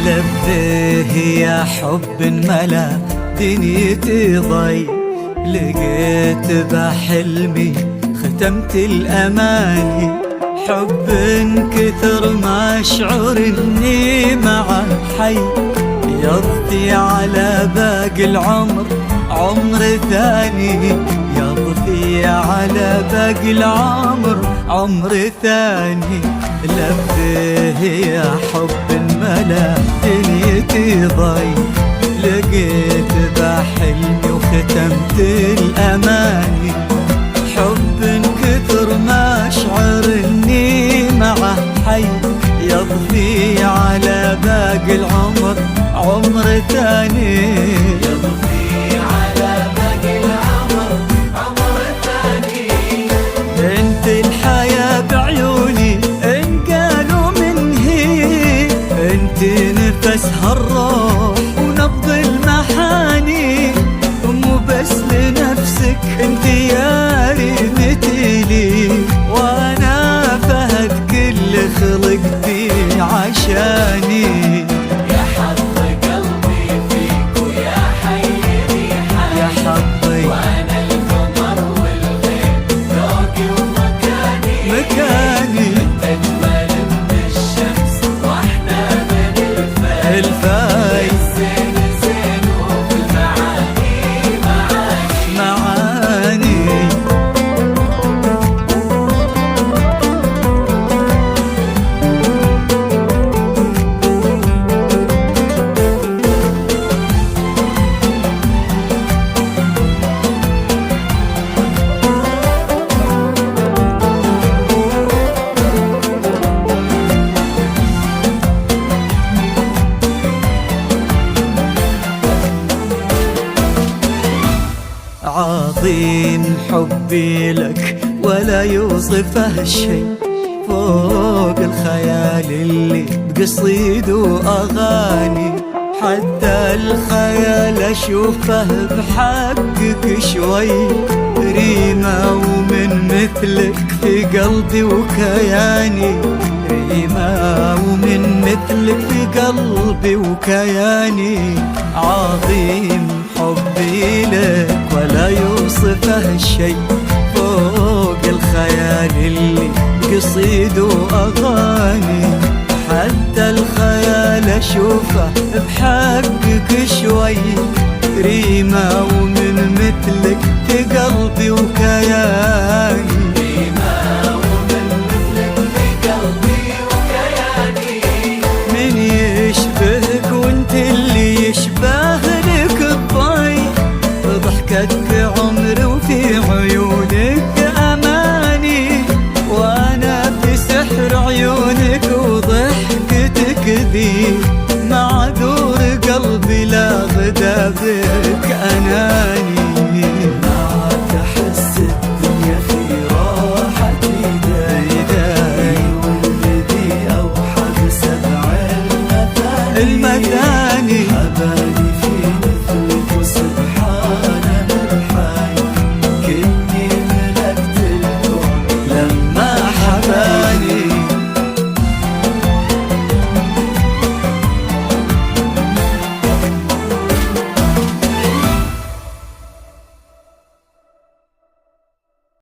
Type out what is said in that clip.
لبيه يا حب ملا دنيتي ضي، لقيت بحلمي ختمت الأماني. حب كثر ما أشعر إني معه حي، يضفي على باقي العمر عمر ثاني، يضفي على باقي العمر عمر ثاني. لبيه يا حب ملا دنيتي ضي، لقيت بحلمي وختمت الأماني. حب كثر ما أشعر إني معه حي، يضفي على باقي العمر عمر ثاني، يضفي على باقي العمر عمر ثاني. انت الحياة بعيوني ان قالوا من هي، انت نفسها الروح ونبض المحاني. مو بس لنفسك انت يا ريمتي لي، وانا فهد كل خلقتي عشاني. يا حظ قلبي فيك ويا حيري حالي، يا حظي وانا القمر والغيب ذوقي ومكاني. مكاني اجمل من الشمس واحنا من الفاي الزين زين وفي المعاني معاني. معاني. عظيم حبي لك ولا يوصفه شيء، فوق الخيال اللي بقصيد وأغاني. حتى الخيال أشوفه بحقك شوي، ريمة ومن مثلك في قلبي وكياني. ريمة ومن مثلك في قلبي وكياني. عظيم حبي لك ولا يوصفه شيء، فوق الخيال اللي قصيد وأغاني. حتى الخيال أشوفه بحقك شوي، ريمة ومن مثلك في قلبي وكياني. ريمة ومن مثلك في قلبي وكياني. من يشبهك وانت اللي يشبه لك الضي، ضحكت في عمري وفي عيونك أماني. وانا في سحر عيونك وضحكتك ذي، معذور قلبي لا غدا بك أناني.